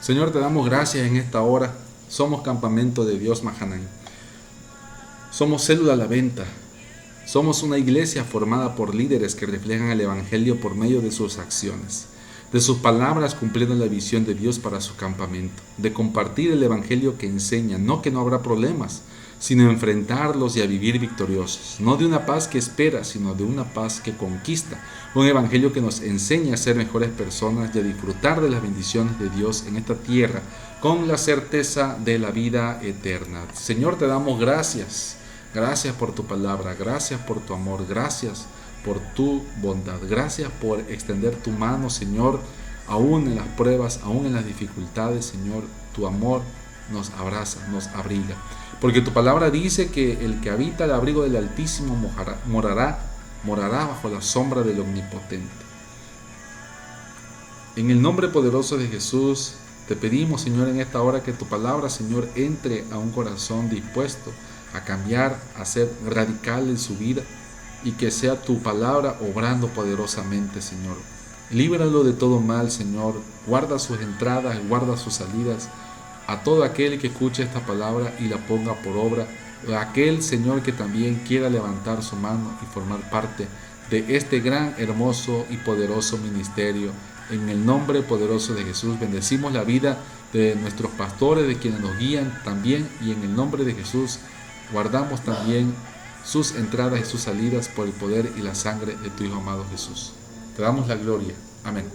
Señor, te damos gracias en esta hora. Somos campamento de Dios Mahanaim. Somos célula a la venta. Somos una iglesia formada por líderes que reflejan el Evangelio por medio de sus acciones, de sus palabras cumpliendo la visión de Dios para su campamento, de compartir el Evangelio que enseña, no que no habrá problemas, sino enfrentarlos y a vivir victoriosos, no de una paz que espera, sino de una paz que conquista, un Evangelio que nos enseña a ser mejores personas y a disfrutar de las bendiciones de Dios en esta tierra, con la certeza de la vida eterna. Señor, te damos gracias. Gracias por tu palabra, gracias por tu amor, gracias por tu bondad, gracias por extender tu mano, Señor, aún en las pruebas, aún en las dificultades, Señor, tu amor nos abraza, nos abriga. Porque tu palabra dice que el que habita el abrigo del Altísimo morará bajo la sombra del Omnipotente. En el nombre poderoso de Jesús, te pedimos, Señor, en esta hora que tu palabra, Señor, entre a un corazón dispuesto a cambiar, a ser radical en su vida y que sea tu palabra obrando poderosamente, Señor. Líbralo de todo mal, Señor. Guarda sus entradas, guarda sus salidas. A todo aquel que escuche esta palabra y la ponga por obra, a aquel, Señor, que también quiera levantar su mano y formar parte de este gran, hermoso y poderoso ministerio. En el nombre poderoso de Jesús, bendecimos la vida de nuestros pastores, de quienes nos guían también, y en el nombre de Jesús guardamos también sus entradas y sus salidas por el poder y la sangre de tu Hijo amado Jesús. Te damos la gloria. Amén.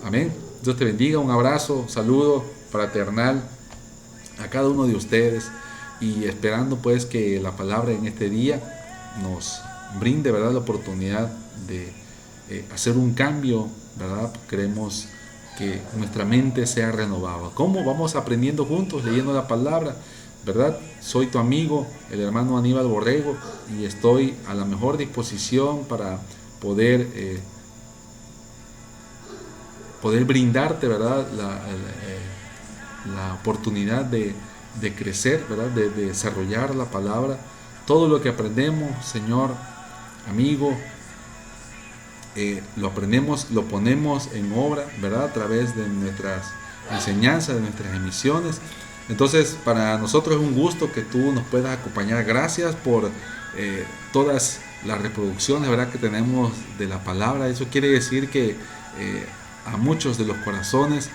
Amén. Dios te bendiga. Un abrazo, saludo fraternal a cada uno de ustedes y esperando pues que la palabra en este día nos brinde, ¿verdad?, la oportunidad de hacer un cambio, ¿verdad? Queremos que nuestra mente sea renovada. ¿Cómo? Vamos aprendiendo juntos, leyendo la palabra, ¿verdad? Soy tu amigo, el hermano Aníbal Borrego, y estoy a la mejor disposición para poder brindarte, ¿verdad?, la oportunidad de crecer, ¿verdad?, de desarrollar la palabra. Todo lo que aprendemos, Señor, amigo, lo aprendemos, lo ponemos en obra, ¿verdad?, a través de nuestras enseñanzas, de nuestras emisiones. Entonces, para nosotros es un gusto que tú nos puedas acompañar. Gracias por todas las reproducciones, ¿verdad?, que tenemos de la palabra. Eso quiere decir que a muchos de los corazones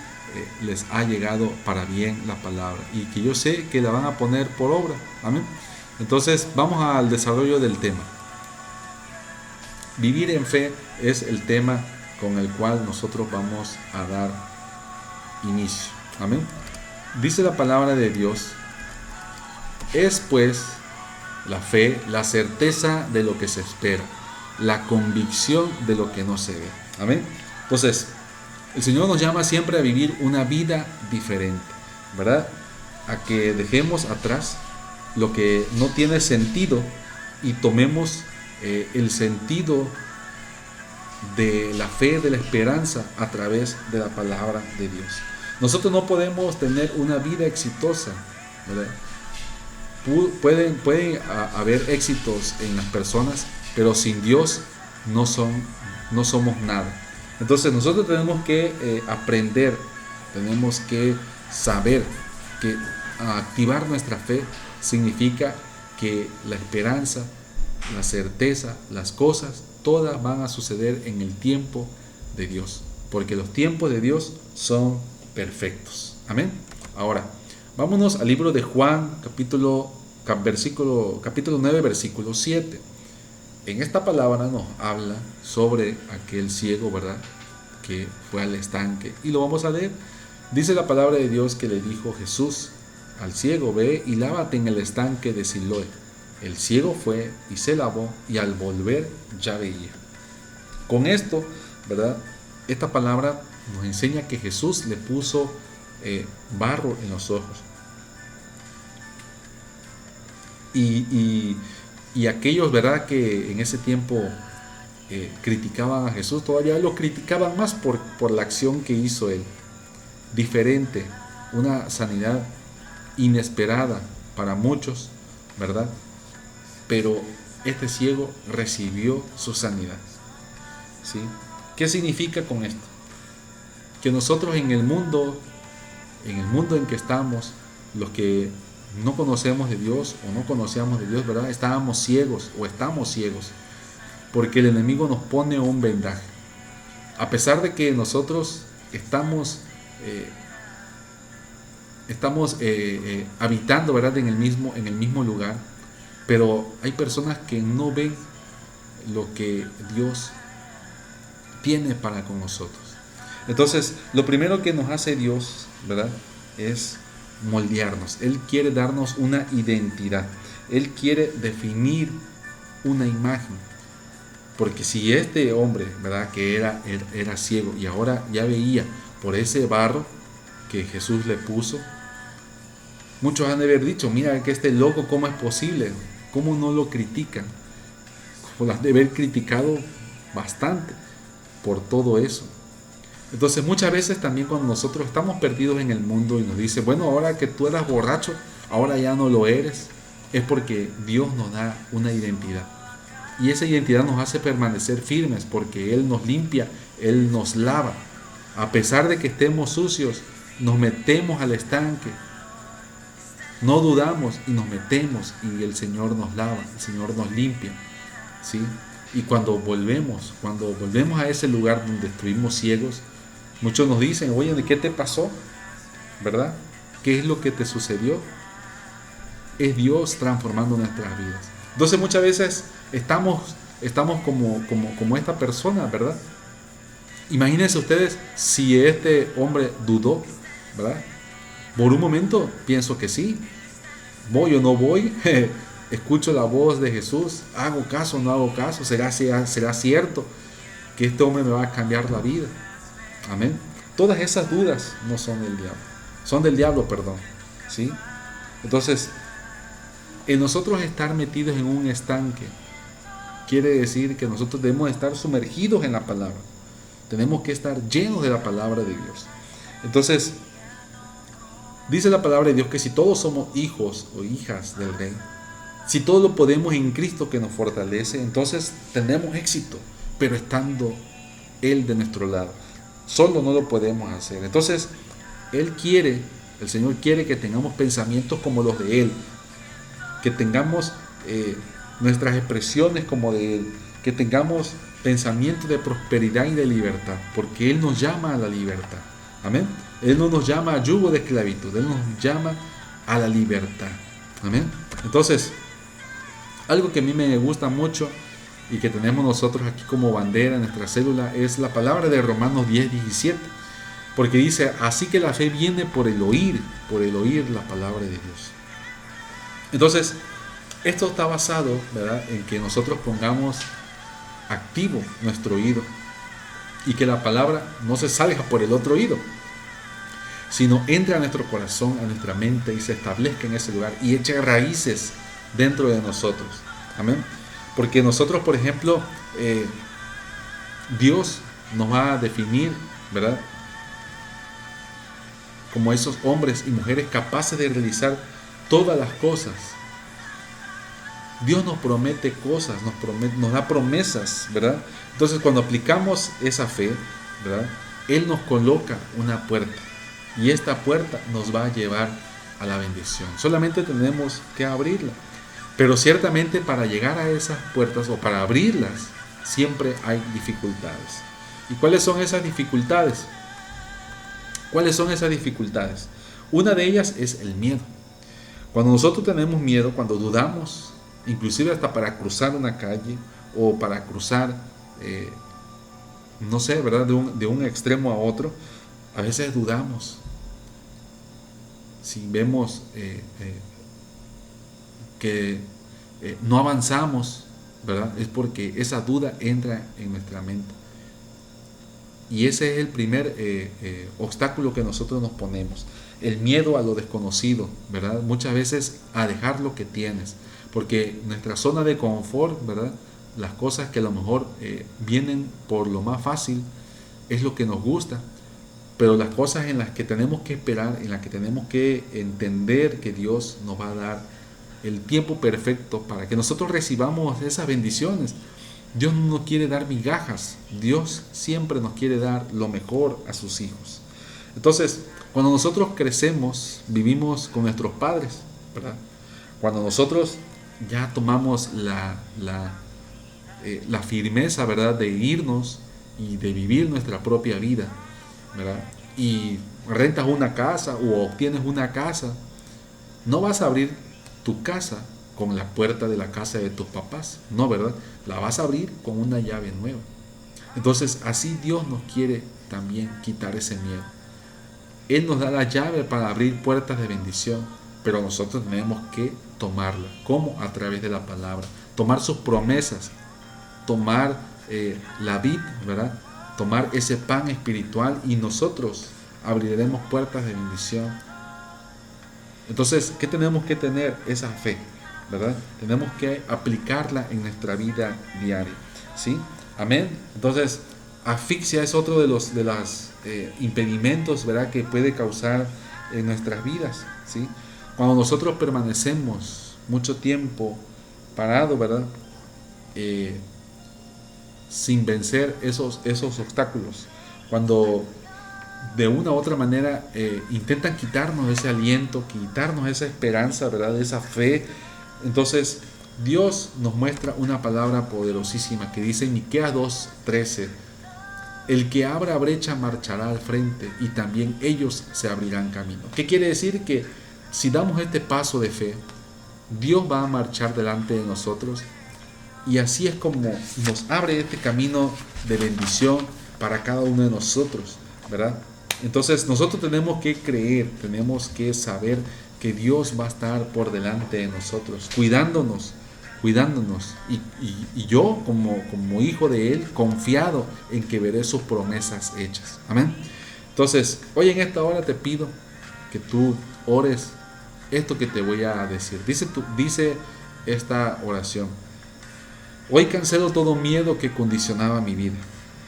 les ha llegado para bien la palabra y que yo sé que la van a poner por obra. Amén. Entonces, vamos al desarrollo del tema. Vivir en fe es el tema con el cual nosotros vamos a dar inicio. Amén. Dice la palabra de Dios: es pues la fe la certeza de lo que se espera, la convicción de lo que no se ve. Amén. Entonces, el Señor nos llama siempre a vivir una vida diferente, ¿verdad? A que dejemos atrás lo que no tiene sentido y tomemos el sentido de la fe, de la esperanza a través de la palabra de Dios. Nosotros no podemos tener una vida exitosa, ¿verdad? Pueden haber éxitos en las personas, pero sin Dios no somos nada. Entonces nosotros tenemos que aprender, tenemos que saber que activar nuestra fe significa que la esperanza, la certeza, las cosas, todas van a suceder en el tiempo de Dios, porque los tiempos de Dios son perfectos. Amén. Ahora, vámonos al libro de Juan, capítulo 9, versículo 7. En esta palabra nos habla sobre aquel ciego, ¿verdad?, que fue al estanque, y lo vamos a leer. Dice la palabra de Dios que le dijo Jesús al ciego: ve y lávate en el estanque de Siloé. El ciego fue y se lavó, y al volver ya veía. Con esto, ¿verdad?, esta palabra nos enseña que Jesús le puso barro en los ojos. Y aquellos, ¿verdad?, que en ese tiempo criticaban a Jesús, todavía lo criticaban más por la acción que hizo él. Diferente, una sanidad inesperada para muchos, ¿verdad? Pero este ciego recibió su sanidad, ¿sí? ¿Qué significa con esto? Que nosotros en el mundo en el mundo en que estamos, los que no conocemos de Dios o no conocíamos de Dios, ¿verdad? Estábamos ciegos o estamos ciegos, porque el enemigo nos pone un vendaje. A pesar de que nosotros estamos habitando, ¿verdad?, en el mismo lugar, pero hay personas que no ven lo que Dios tiene para con nosotros. Entonces, lo primero que nos hace Dios, ¿verdad?, es moldearnos. Él quiere darnos una identidad. Él quiere definir una imagen. Porque si este hombre, ¿verdad?, que era ciego y ahora ya veía por ese barro que Jesús le puso, muchos han de haber dicho, mira que este loco, ¿cómo es posible? ¿Cómo no lo critican? Lo han de haber criticado bastante por todo eso. Entonces muchas veces también cuando nosotros estamos perdidos en el mundo y nos dice, bueno, ahora que tú eras borracho, ahora ya no lo eres, es porque Dios nos da una identidad. Y esa identidad nos hace permanecer firmes porque Él nos limpia, Él nos lava. A pesar de que estemos sucios, nos metemos al estanque, no dudamos y nos metemos y el Señor nos lava, el Señor nos limpia, ¿sí? Y cuando volvemos a ese lugar donde estuvimos ciegos, muchos nos dicen, oye, ¿de qué te pasó? ¿Verdad? ¿Qué es lo que te sucedió? Es Dios transformando nuestras vidas. Entonces muchas veces estamos como esta persona, ¿verdad? Imagínense ustedes si este hombre dudó, ¿verdad? Por un momento pienso que sí. ¿Voy o no voy? Escucho la voz de Jesús. ¿Hago caso o no hago caso? ¿Será cierto que este hombre me va a cambiar la vida? Amén. Todas esas dudas no son del diablo. Son del diablo, perdón. ¿Sí? Entonces, en nosotros estar metidos en un estanque quiere decir que nosotros debemos estar sumergidos en la palabra. Tenemos que estar llenos de la palabra de Dios. Entonces, dice la palabra de Dios que si todos somos hijos o hijas del Rey, si todo lo podemos en Cristo que nos fortalece, entonces tendremos éxito, pero estando Él de nuestro lado. Solo no lo podemos hacer. Entonces, el Señor quiere que tengamos pensamientos como los de Él, que tengamos nuestras expresiones como de Él, que tengamos pensamientos de prosperidad y de libertad, porque Él nos llama a la libertad. Amén. Él no nos llama a yugo de esclavitud, Él nos llama a la libertad. Amén. Entonces, algo que a mí me gusta mucho y que tenemos nosotros aquí como bandera en nuestra célula es la palabra de Romanos 10:17, porque dice, así que la fe viene por el oír la palabra de Dios. Entonces, esto está basado, ¿verdad?, en que nosotros pongamos activo nuestro oído y que la palabra no se salga por el otro oído, sino entre a nuestro corazón, a nuestra mente y se establezca en ese lugar y eche raíces dentro de nosotros. Amén. Porque nosotros, por ejemplo, Dios nos va a definir, ¿verdad?, como esos hombres y mujeres capaces de realizar todas las cosas. Dios nos promete cosas, nos da promesas, ¿verdad? Entonces, cuando aplicamos esa fe, ¿verdad?, Él nos coloca una puerta y esta puerta nos va a llevar a la bendición. Solamente tenemos que abrirla. Pero ciertamente para llegar a esas puertas o para abrirlas siempre hay dificultades. ¿Y cuáles son esas dificultades? ¿Cuáles son esas dificultades? Una de ellas es el miedo. Cuando nosotros tenemos miedo, cuando dudamos, inclusive hasta para cruzar una calle o para cruzar, no sé, ¿verdad?, de un extremo a otro, a veces dudamos. Si vemos que no avanzamos, ¿verdad?, es porque esa duda entra en nuestra mente. Y ese es el primer obstáculo que nosotros nos ponemos. El miedo a lo desconocido, ¿verdad? Muchas veces a dejar lo que tienes. Porque nuestra zona de confort, ¿verdad?, las cosas que a lo mejor vienen por lo más fácil, es lo que nos gusta. Pero las cosas en las que tenemos que esperar, en las que tenemos que entender que Dios nos va a dar el tiempo perfecto para que nosotros recibamos esas bendiciones. Dios no nos quiere dar migajas, Dios siempre nos quiere dar lo mejor a sus hijos. Entonces, cuando nosotros crecemos, vivimos con nuestros padres, ¿verdad? Cuando nosotros ya tomamos la firmeza, ¿verdad?, de irnos y de vivir nuestra propia vida, ¿verdad? Y rentas una casa o obtienes una casa, no vas a abrir tu casa con la puerta de la casa de tus papás, no, ¿verdad? La vas a abrir con una llave nueva. Entonces, así Dios nos quiere también quitar ese miedo. Él nos da la llave para abrir puertas de bendición, pero nosotros tenemos que tomarla. ¿Cómo? A través de la palabra. Tomar sus promesas, tomar la vid, ¿verdad? Tomar ese pan espiritual y nosotros abriremos puertas de bendición. Entonces, ¿qué tenemos que tener? Esa fe, ¿verdad? Tenemos que aplicarla en nuestra vida diaria, ¿sí? Amén. Entonces, asfixia es otro de los impedimentos, ¿verdad?, que puede causar en nuestras vidas, ¿sí? Cuando nosotros permanecemos mucho tiempo parados, ¿verdad?, sin vencer esos obstáculos, cuando de una u otra manera intentan quitarnos ese aliento, quitarnos esa esperanza, ¿verdad?, esa fe, entonces Dios nos muestra una palabra poderosísima que dice en Miqueas 2:13: el que abra brecha marchará al frente y también ellos se abrirán camino. ¿Qué quiere decir? Que si damos este paso de fe, Dios va a marchar delante de nosotros y así es como nos abre este camino de bendición para cada uno de nosotros, ¿verdad? Entonces nosotros tenemos que creer, tenemos que saber que Dios va a estar por delante de nosotros, cuidándonos, y yo como hijo de Él, confiado en que veré sus promesas hechas. Amén. Entonces, hoy en esta hora te pido que tú ores esto que te voy a decir. Dice esta oración: hoy cancelo todo miedo que condicionaba mi vida.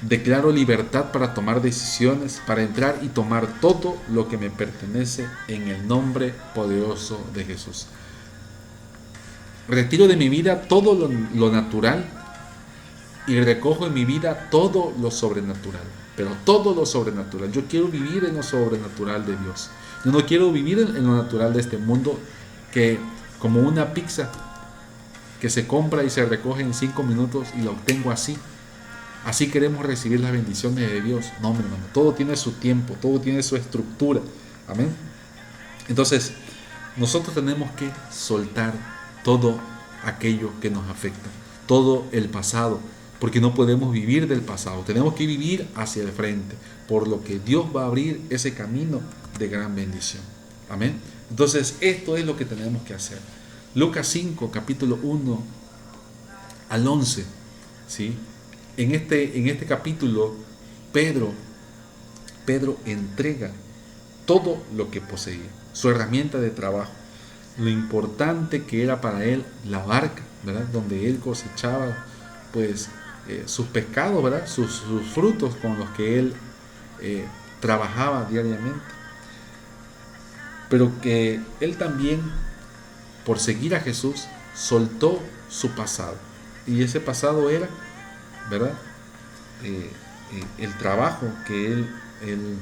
Declaro libertad para tomar decisiones, para entrar y tomar todo lo que me pertenece en el nombre poderoso de Jesús. Retiro de mi vida todo lo natural y recojo en mi vida todo lo sobrenatural. Pero todo lo sobrenatural. Yo quiero vivir en lo sobrenatural de Dios. Yo no quiero vivir en lo natural de este mundo, que como una pizza que se compra y se recoge en 5 minutos y la obtengo así. Así queremos recibir las bendiciones de Dios. No, mi hermano, todo tiene su tiempo, todo tiene su estructura. Amén. Entonces, nosotros tenemos que soltar todo aquello que nos afecta, todo el pasado, porque no podemos vivir del pasado, tenemos que vivir hacia el frente, por lo que Dios va a abrir ese camino de gran bendición. Amén. Entonces, esto es lo que tenemos que hacer. Lucas 5, capítulo 1 al 11, ¿sí? En este capítulo, Pedro entrega todo lo que poseía, su herramienta de trabajo, lo importante que era para él la barca, ¿verdad?, donde él cosechaba pues sus pescados, ¿verdad?, sus frutos con los que él trabajaba diariamente. Pero que él también, por seguir a Jesús, soltó su pasado. Y ese pasado era, ¿verdad?, el trabajo que él en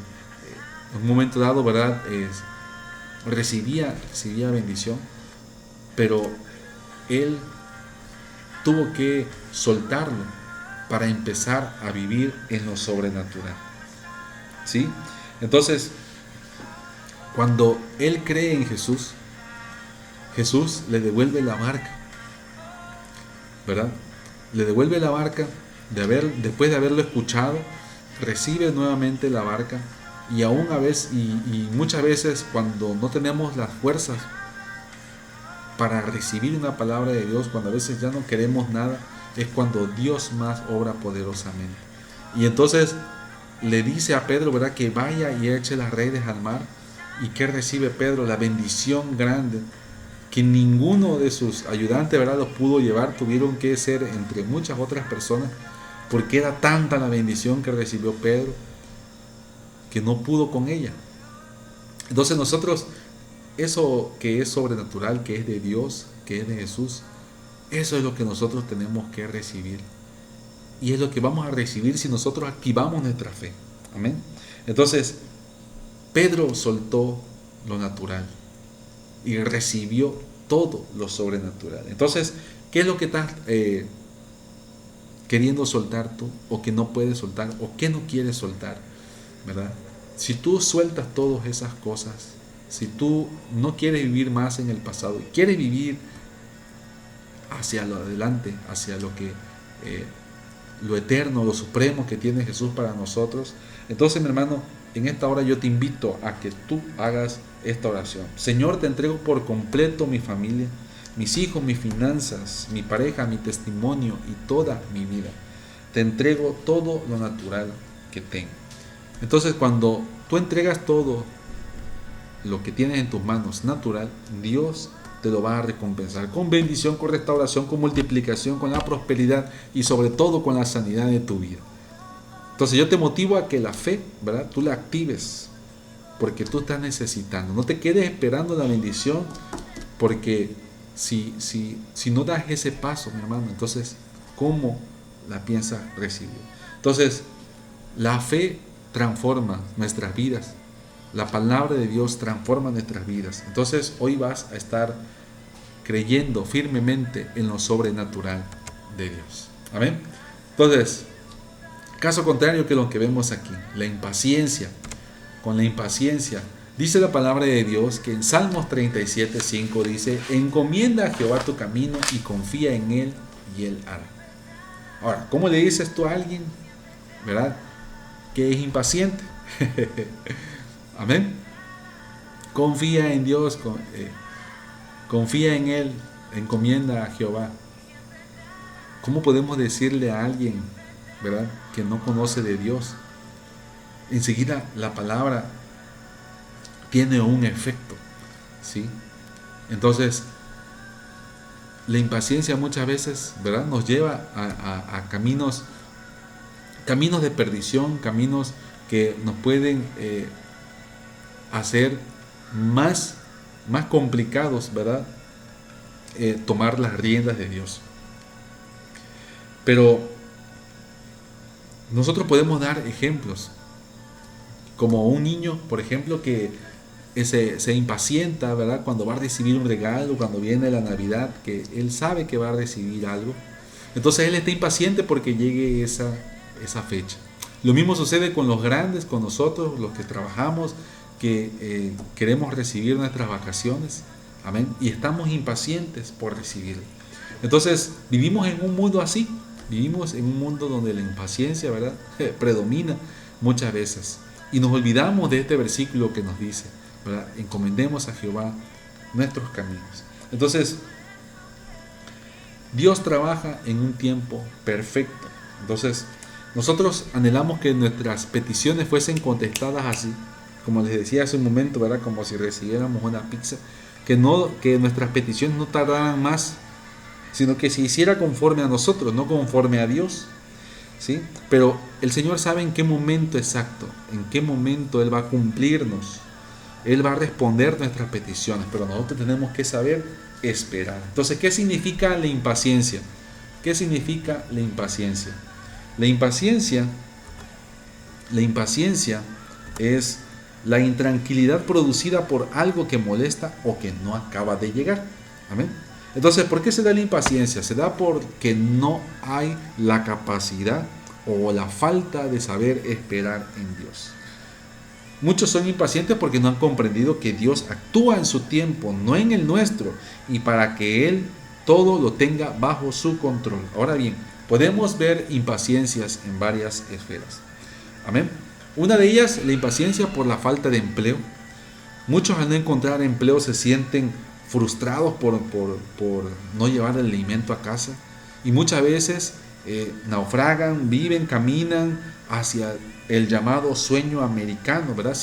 un momento dado, ¿verdad?, recibía bendición, pero él tuvo que soltarlo para empezar a vivir en lo sobrenatural, ¿sí? Entonces, cuando él cree en Jesús, Jesús le devuelve la barca, ¿verdad? Le devuelve la barca después de haberlo escuchado, recibe nuevamente la barca. Y aún a veces, y muchas veces, cuando no tenemos las fuerzas para recibir una palabra de Dios, cuando a veces ya no queremos nada, es cuando Dios más obra poderosamente. Y entonces le dice a Pedro, ¿verdad?, que vaya y eche las redes al mar. ¿Y qué recibe Pedro? La bendición grande que ninguno de sus ayudantes, ¿verdad?, los pudo llevar. Tuvieron que ser entre muchas otras personas, porque era tanta la bendición que recibió Pedro que no pudo con ella. Entonces nosotros, eso que es sobrenatural, que es de Dios, que es de Jesús, eso es lo que nosotros tenemos que recibir. Y es lo que vamos a recibir si nosotros activamos nuestra fe. Amén. Entonces, Pedro soltó lo natural y recibió todo lo sobrenatural. Entonces, ¿qué es lo que estás queriendo soltar tú, o que no puedes soltar, o que no quieres soltar, ¿verdad? Si tú sueltas todas esas cosas, si tú no quieres vivir más en el pasado y quieres vivir hacia lo adelante, hacia lo que lo eterno, lo supremo que tiene Jesús para nosotros, entonces, mi hermano, en esta hora yo te invito a que tú hagas esta oración. Señor, te entrego por completo mi familia, mis hijos, mis finanzas, mi pareja, mi testimonio y toda mi vida. Te entrego todo lo natural que tengo. Entonces, cuando tú entregas todo lo que tienes en tus manos natural, Dios te lo va a recompensar con bendición, con restauración, con multiplicación, con la prosperidad y sobre todo con la sanidad de tu vida. Entonces yo te motivo a que la fe, ¿verdad?, tú la actives, porque tú estás necesitando. No te quedes esperando la bendición, porque si no das ese paso, mi hermano, entonces, ¿cómo la piensas recibir? Entonces, la fe transforma nuestras vidas. La palabra de Dios transforma nuestras vidas. Entonces, hoy vas a estar creyendo firmemente en lo sobrenatural de Dios. Amén. Entonces, caso contrario que lo que vemos aquí, la impaciencia. Con la impaciencia, dice la palabra de Dios que en Salmos 37:5 dice: encomienda a Jehová tu camino y confía en Él y Él hará. Ahora, ¿cómo le dices tú a alguien, verdad, que es impaciente? Amén. Confía en Dios, confía en Él, encomienda a Jehová. ¿Cómo podemos decirle a alguien, verdad, que no conoce de Dios? Enseguida la palabra tiene un efecto, ¿sí? Entonces, la impaciencia muchas veces, ¿verdad?, nos lleva a caminos de perdición, caminos que nos pueden hacer más complicados, ¿verdad?, tomar las riendas de Dios. Pero nosotros podemos dar ejemplos, como un niño, por ejemplo, que se impacienta, ¿verdad?, cuando va a recibir un regalo, cuando viene la Navidad, que él sabe que va a recibir algo. Entonces él está impaciente porque llegue esa fecha. Lo mismo sucede con los grandes, con nosotros, los que trabajamos, que queremos recibir nuestras vacaciones. Amén. Y estamos impacientes por recibirlo. Entonces vivimos en un mundo así. Vivimos en un mundo donde la impaciencia, ¿verdad?, predomina muchas veces. Y nos olvidamos de este versículo que nos dice, ¿verdad?, encomendemos a Jehová nuestros caminos. Entonces, Dios trabaja en un tiempo perfecto. Entonces, nosotros anhelamos que nuestras peticiones fuesen contestadas así, como les decía hace un momento, ¿verdad?, como si recibiéramos una pizza, que nuestras peticiones no tardaran más, sino que se hiciera conforme a nosotros, no conforme a Dios, ¿sí? Pero el Señor sabe en qué momento exacto, en qué momento Él va a cumplirnos. Él va a responder nuestras peticiones, pero nosotros tenemos que saber esperar. Entonces, ¿qué significa la impaciencia? ¿Qué significa la impaciencia? La impaciencia es la intranquilidad producida por algo que molesta o que no acaba de llegar. Amén. Entonces, ¿por qué se da la impaciencia? Se da porque no hay la capacidad o la falta de saber esperar en Dios. Muchos son impacientes porque no han comprendido que Dios actúa en su tiempo, no en el nuestro, y para que Él todo lo tenga bajo su control. Ahora bien, podemos ver impaciencias en varias esferas. Amén. Una de ellas, la impaciencia por la falta de empleo. Muchos al no encontrar empleo se sienten frustrados por no llevar el alimento a casa, y muchas veces naufragan, viven, caminan hacia el llamado sueño americano, ¿verdad?,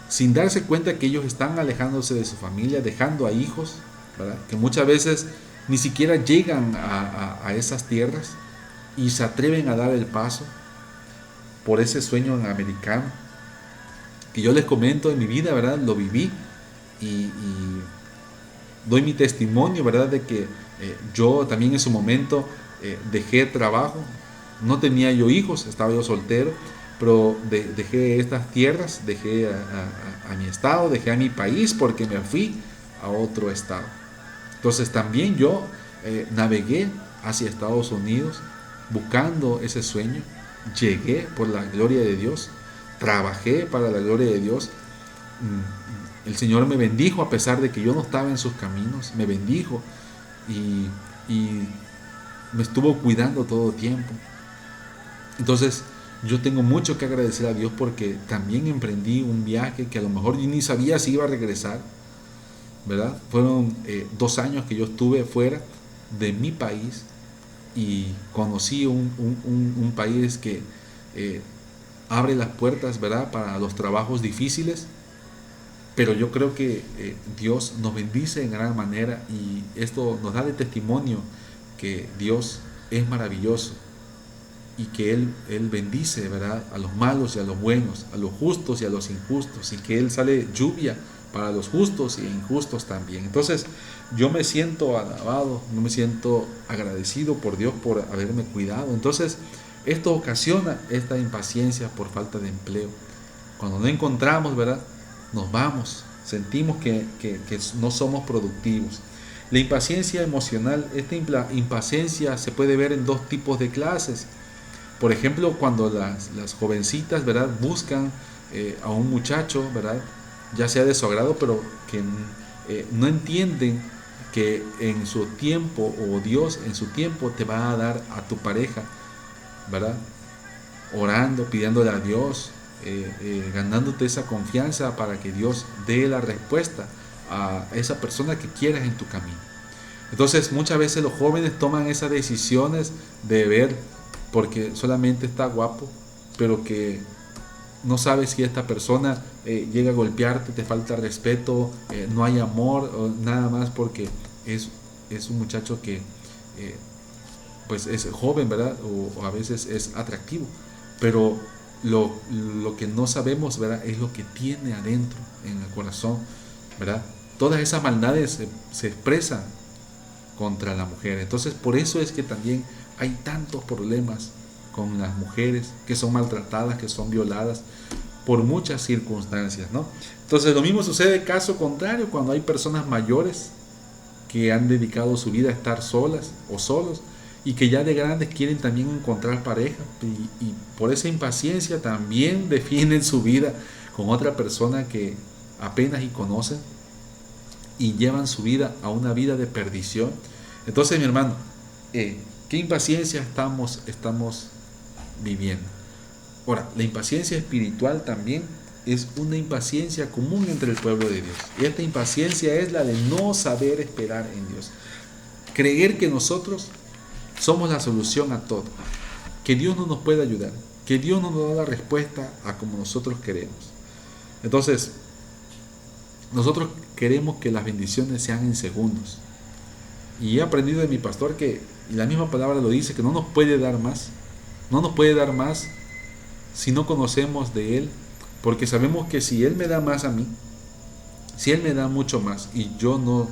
sin darse cuenta que ellos están alejándose de su familia, dejando a hijos, ¿verdad?, que muchas veces ni siquiera llegan a esas tierras y se atreven a dar el paso por ese sueño americano. Que yo les comento en mi vida, ¿verdad?, lo viví, y doy mi testimonio, ¿verdad?, de que yo también en su momento dejé trabajo. No tenía yo hijos, estaba yo soltero, pero dejé estas tierras, dejé a mi estado, dejé a mi país porque me fui a otro estado. Entonces también yo navegué hacia Estados Unidos buscando ese sueño, llegué por la gloria de Dios, trabajé para la gloria de Dios. El Señor me bendijo a pesar de que yo no estaba en sus caminos, me bendijo y me estuvo cuidando todo tiempo. Entonces yo tengo mucho que agradecer a Dios porque también emprendí un viaje que a lo mejor yo ni sabía si iba a regresar, ¿verdad? Fueron 2 años que yo estuve fuera de mi país y conocí un país que abre las puertas, ¿verdad?, para los trabajos difíciles, pero yo creo que Dios nos bendice en gran manera y esto nos da de testimonio que Dios es maravilloso y que Él bendice, ¿verdad?, a los malos y a los buenos, a los justos y a los injustos, y que Él sale lluvia para los justos e injustos también. Entonces yo me siento alabado, yo me siento agradecido por Dios por haberme cuidado. Entonces esto ocasiona esta impaciencia por falta de empleo. Cuando no encontramos, ¿verdad?, nos vamos, sentimos que no somos productivos. La impaciencia emocional, esta impaciencia se puede ver en 2 tipos de clases. Por ejemplo, cuando las jovencitas, ¿verdad?, buscan a un muchacho, ¿verdad?, ya sea de su agrado, pero que no entienden que en su tiempo, o Dios en su tiempo te va a dar a tu pareja, ¿verdad?, orando, pidiéndole a Dios, ganándote esa confianza para que Dios dé la respuesta a esa persona que quieras en tu camino. Entonces muchas veces los jóvenes toman esas decisiones de ver porque solamente está guapo, pero que no sabes si esta persona llega a golpearte, te falta respeto, no hay amor, o nada más porque es un muchacho que pues es joven, ¿verdad? O a veces es atractivo, pero lo que no sabemos, ¿verdad?, es lo que tiene adentro en el corazón, ¿verdad? Todas esas maldades se expresan contra la mujer. Entonces por eso es que también hay tantos problemas con las mujeres que son maltratadas, que son violadas por muchas circunstancias, ¿no? Entonces lo mismo sucede caso contrario cuando hay personas mayores que han dedicado su vida a estar solas o solos y que ya de grandes quieren también encontrar pareja y por esa impaciencia también definen su vida con otra persona que apenas y conocen y llevan su vida a una vida de perdición. Entonces, mi hermano, ¿qué impaciencia estamos viviendo? Ahora, la impaciencia espiritual también es una impaciencia común entre el pueblo de Dios. Y esta impaciencia es la de no saber esperar en Dios. Creer que nosotros somos la solución a todo. Que Dios no nos puede ayudar. Que Dios no nos da la respuesta a como nosotros queremos. Entonces, nosotros queremos que las bendiciones sean en segundos. Y he aprendido de mi pastor que la misma palabra lo dice, que no nos puede dar más. No nos puede dar más si no conocemos de Él, porque sabemos que si Él me da más a mí, si Él me da mucho más y yo no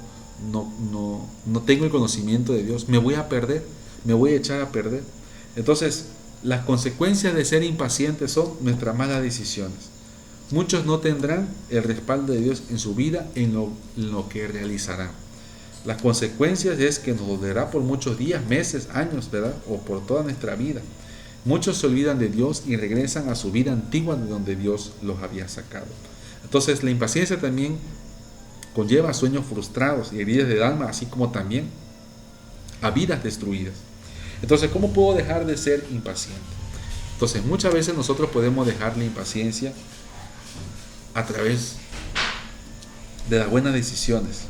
tengo el conocimiento de Dios, me voy a perder, me voy a echar a perder. Entonces, las consecuencias de ser impacientes son nuestras malas decisiones. Muchos no tendrán el respaldo de Dios en su vida, en lo que realizarán. Las consecuencias es que nos dolerá por muchos días, meses, años, ¿verdad? O por toda nuestra vida. Muchos se olvidan de Dios y regresan a su vida antigua de donde Dios los había sacado. Entonces la impaciencia también conlleva sueños frustrados y heridas de alma, así como también a vidas destruidas. Entonces, ¿cómo puedo dejar de ser impaciente? Entonces, muchas veces nosotros podemos dejar la impaciencia a través de las buenas decisiones.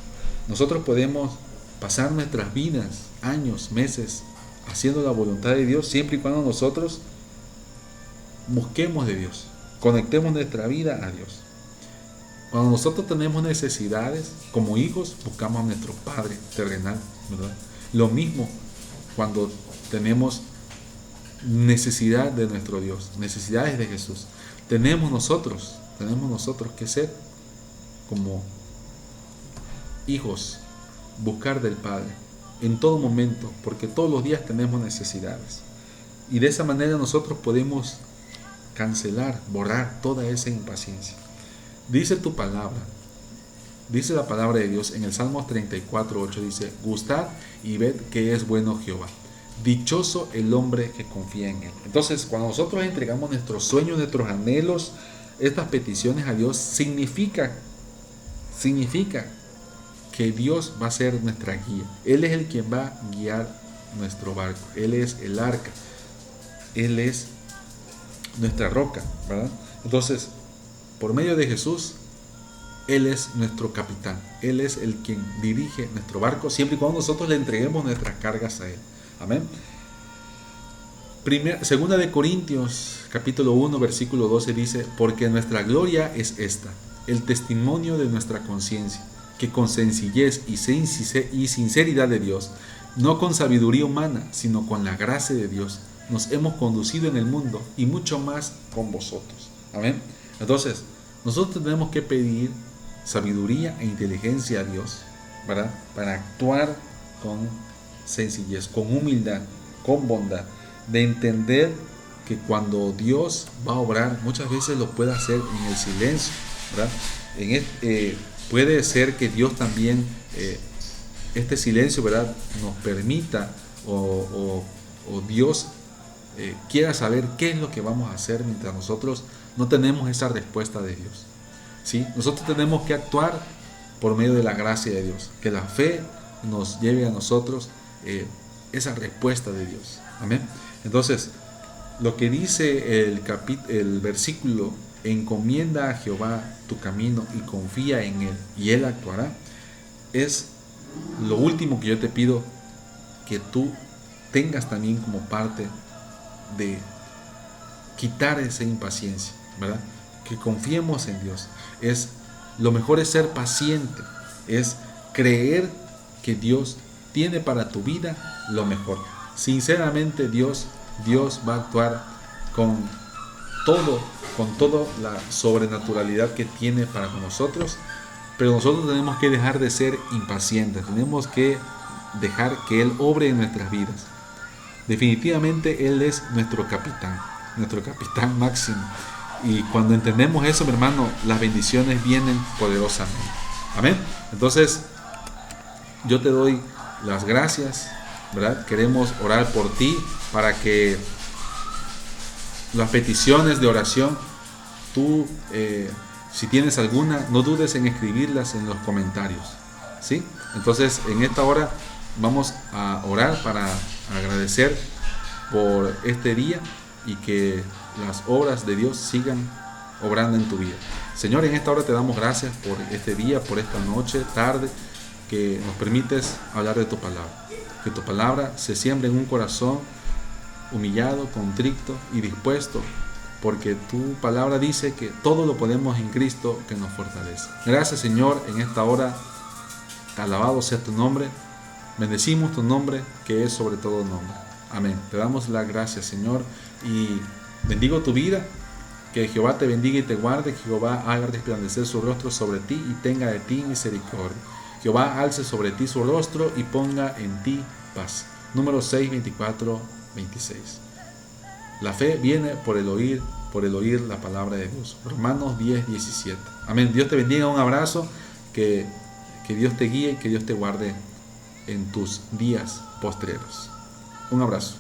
Nosotros podemos pasar nuestras vidas, años, meses, haciendo la voluntad de Dios, siempre y cuando nosotros busquemos de Dios, conectemos nuestra vida a Dios. Cuando nosotros tenemos necesidades como hijos, buscamos a nuestro Padre terrenal, ¿verdad? Lo mismo cuando tenemos necesidad de nuestro Dios, necesidades de Jesús. Tenemos nosotros que ser como hijos, buscar del Padre en todo momento, porque todos los días tenemos necesidades. Y de esa manera nosotros podemos cancelar, borrar toda esa impaciencia. Dice tu palabra, dice la palabra de Dios en el Salmos 34:8, dice: gustad y ved que es bueno Jehová. Dichoso el hombre que confía en él. Entonces, cuando nosotros entregamos nuestros sueños, nuestros anhelos, estas peticiones a Dios, significa que Dios va a ser nuestra guía. Él es el quien va a guiar nuestro barco. Él es el arca. Él es nuestra roca, ¿verdad? Entonces, por medio de Jesús, Él es nuestro capitán. Él es el quien dirige nuestro barco, siempre y cuando nosotros le entreguemos nuestras cargas a Él. Amén. Segunda de Corintios, capítulo 1, versículo 12 dice: porque nuestra gloria es esta, el testimonio de nuestra conciencia, que con sencillez y sinceridad de Dios, no con sabiduría humana, sino con la gracia de Dios, nos hemos conducido en el mundo, y mucho más con vosotros. Amén. Entonces, nosotros tenemos que pedir sabiduría e inteligencia a Dios, ¿verdad? Para actuar con sencillez, con humildad, con bondad, de entender que cuando Dios va a obrar, muchas veces lo puede hacer en el silencio, ¿verdad? Puede ser que Dios también, este silencio, ¿verdad?, nos permita o Dios quiera saber qué es lo que vamos a hacer mientras nosotros no tenemos esa respuesta de Dios, ¿sí? Nosotros tenemos que actuar por medio de la gracia de Dios, que la fe nos lleve a nosotros esa respuesta de Dios. Amén. Entonces, lo que dice el versículo: encomienda a Jehová tu camino y confía en Él, y Él actuará, es lo último que yo te pido que tú tengas también como parte de quitar esa impaciencia, ¿verdad? Que confiemos en Dios. Lo mejor es ser paciente, es creer que Dios tiene para tu vida lo mejor. Sinceramente, Dios va a actuar con toda la sobrenaturalidad que tiene para con nosotros, pero nosotros tenemos que dejar de ser impacientes, tenemos que dejar que Él obre en nuestras vidas. Definitivamente Él es nuestro capitán máximo, y cuando entendemos eso, mi hermano, las bendiciones vienen poderosamente. Amén. Entonces, yo te doy las gracias, ¿verdad? Queremos orar por ti para que las peticiones de oración, tú, si tienes alguna, no dudes en escribirlas en los comentarios, ¿sí? Entonces, en esta hora vamos a orar para agradecer por este día y que las obras de Dios sigan obrando en tu vida. Señor, en esta hora te damos gracias por este día, por esta noche, tarde, que nos permites hablar de tu palabra. Que tu palabra se siembre en un corazón humillado, contrito y dispuesto, porque tu palabra dice que todo lo podemos en Cristo que nos fortalece. Gracias, Señor, en esta hora. Alabado sea tu nombre. Bendecimos tu nombre, que es sobre todo nombre. Amén. Te damos las gracias, Señor, y bendigo tu vida. Que Jehová te bendiga y te guarde. Que Jehová haga resplandecer su rostro sobre ti y tenga de ti misericordia. Jehová alce sobre ti su rostro y ponga en ti paz. Número 6, 24, 26. La fe viene por el oír la palabra de Dios. Romanos 10, 17. Amén. Dios te bendiga. Un abrazo. Que Dios te guíe y que Dios te guarde en tus días postreros. Un abrazo.